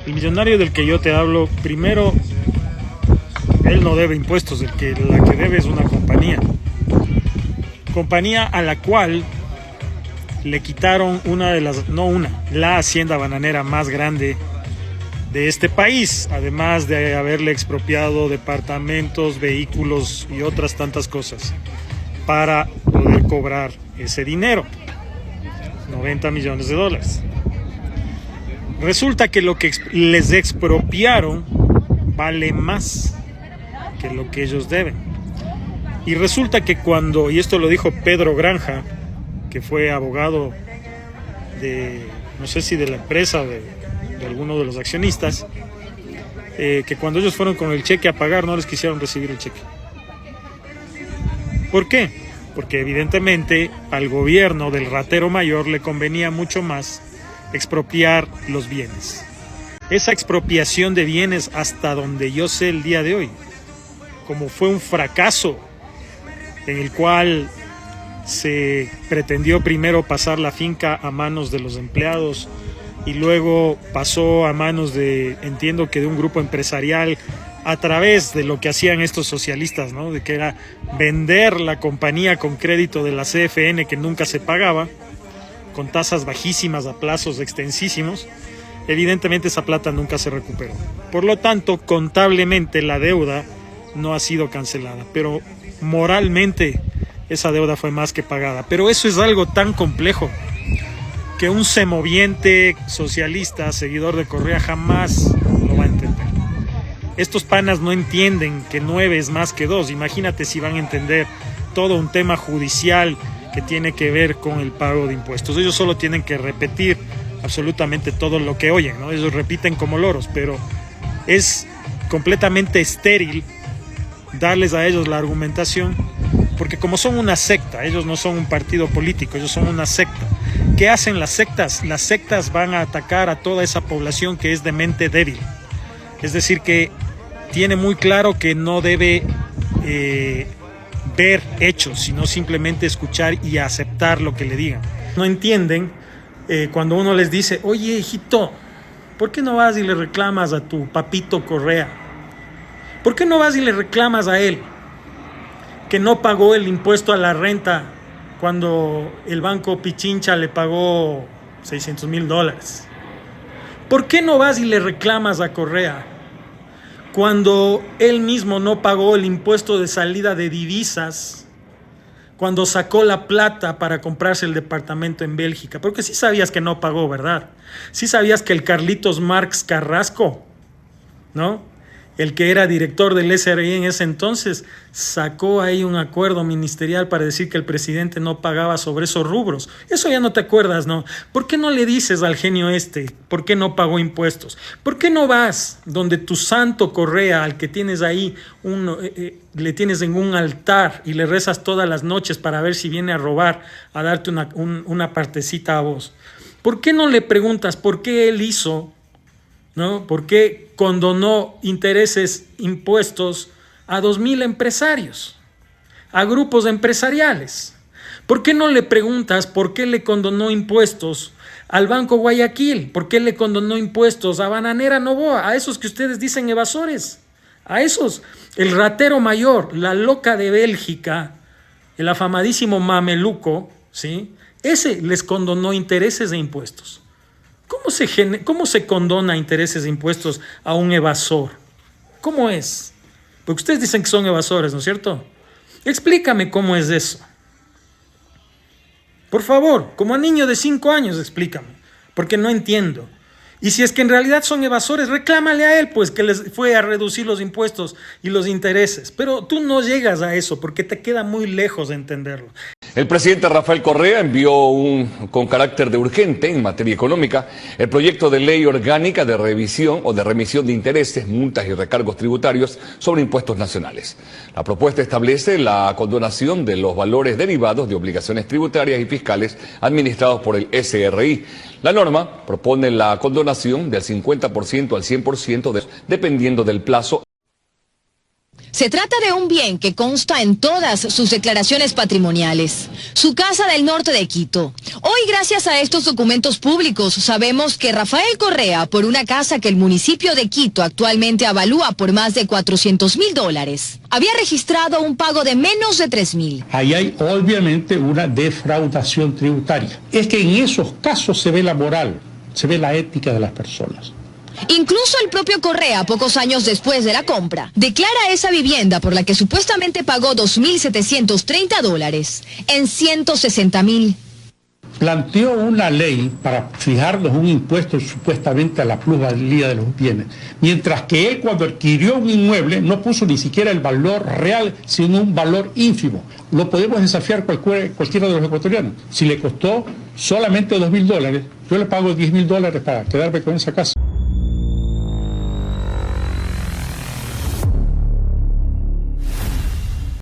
El millonario del que yo te hablo, primero, él no debe impuestos, la que debe es una compañía. Compañía a la cual le quitaron la hacienda bananera más grande de este país, además de haberle expropiado departamentos, vehículos y otras tantas cosas para poder cobrar ese dinero, 90 millones de dólares. Resulta que lo que les expropiaron vale más que lo que ellos deben. Y resulta que y esto lo dijo Pedro Granja, que fue abogado de, no sé si de la empresa, de alguno de los accionistas, que cuando ellos fueron con el cheque a pagar no les quisieron recibir el cheque. ¿Por qué? Porque evidentemente al gobierno del ratero mayor le convenía mucho más expropiar los bienes. Esa expropiación de bienes, hasta donde yo sé el día de hoy, como fue un fracaso en el cual se pretendió primero pasar la finca a manos de los empleados y luego pasó a manos entiendo que de un grupo empresarial, a través de lo que hacían estos socialistas, ¿no? De que era vender la compañía con crédito de la CFN que nunca se pagaba, con tasas bajísimas a plazos extensísimos. Evidentemente esa plata nunca se recuperó. Por lo tanto, contablemente la deuda no ha sido cancelada, pero moralmente esa deuda fue más que pagada. Pero eso es algo tan complejo que un semoviente socialista, seguidor de Correa, jamás lo va a entender. Estos panas no entienden que 9 es más que 2. Imagínate si van a entender todo un tema judicial que tiene que ver con el pago de impuestos. Ellos solo tienen que repetir absolutamente todo lo que oyen, ¿no? Ellos repiten como loros, pero es completamente estéril darles a ellos la argumentación, porque como son una secta, ellos no son un partido político, ellos son una secta. ¿Qué hacen las sectas? Las sectas van a atacar a toda esa población que es de mente débil. Es decir, que tiene muy claro que no debe ver hechos, sino simplemente escuchar y aceptar lo que le digan. No entienden cuando uno les dice: oye, hijito, ¿por qué no vas y le reclamas a tu papito Correa? ¿Por qué no vas y le reclamas a él que no pagó el impuesto a la renta cuando el Banco Pichincha le pagó $600,000? ¿Por qué no vas y le reclamas a Correa cuando él mismo no pagó el impuesto de salida de divisas, cuando sacó la plata para comprarse el departamento en Bélgica? Porque sí sabías que no pagó, ¿verdad? Sí sabías que el Carlitos Marx Carrasco, ¿no?, el que era director del SRI en ese entonces, sacó ahí un acuerdo ministerial para decir que el presidente no pagaba sobre esos rubros. Eso ya no te acuerdas, ¿no? ¿Por qué no le dices al genio por qué no pagó impuestos? ¿Por qué no vas donde tu santo Correa, al que tienes ahí, le tienes en un altar y le rezas todas las noches para ver si viene a robar, a darte una partecita a vos? ¿Por qué no le preguntas por qué él hizo, ¿no? ¿Por qué condonó impuestos a 2,000 empresarios, a grupos empresariales? ¿Por qué no le preguntas por qué le condonó impuestos al Banco Guayaquil? ¿Por qué le condonó impuestos a Bananera Novoa? A esos que ustedes dicen evasores, a esos, el ratero mayor, la loca de Bélgica, el afamadísimo mameluco, ¿sí? Ese les condonó intereses e impuestos. ¿Cómo se condona intereses e impuestos a un evasor? ¿Cómo es? Porque ustedes dicen que son evasores, ¿no es cierto? Explícame cómo es eso. Por favor, como a niño de 5 años, explícame, porque no entiendo. Y si es que en realidad son evasores, reclámale a él, pues, que les fue a reducir los impuestos y los intereses. Pero tú no llegas a eso porque te queda muy lejos de entenderlo. El presidente Rafael Correa envió con carácter de urgente en materia económica el proyecto de ley orgánica de revisión o de remisión de intereses, multas y recargos tributarios sobre impuestos nacionales. La propuesta establece la condonación de los valores derivados de obligaciones tributarias y fiscales administrados por el SRI. La norma propone la condonación del 50% al 100% dependiendo del plazo. Se trata de un bien que consta en todas sus declaraciones patrimoniales. Su casa del norte de Quito. Hoy, gracias a estos documentos públicos, sabemos que Rafael Correa, por una casa que el municipio de Quito actualmente avalúa por más de $400.000, había registrado un pago de menos de 3.000. Ahí hay obviamente una defraudación tributaria. Es que en esos casos se ve la moral, se ve la ética de las personas. Incluso el propio Correa, pocos años después de la compra, declara esa vivienda por la que supuestamente pagó $2.730 en $160.000. Planteó una ley para fijarnos un impuesto supuestamente a la plusvalía de los bienes, mientras que él, cuando adquirió un inmueble, no puso ni siquiera el valor real, sino un valor ínfimo. Lo podemos desafiar cualquiera de los ecuatorianos. Si le costó solamente $2.000, yo le pago $10.000 para quedarme con esa casa.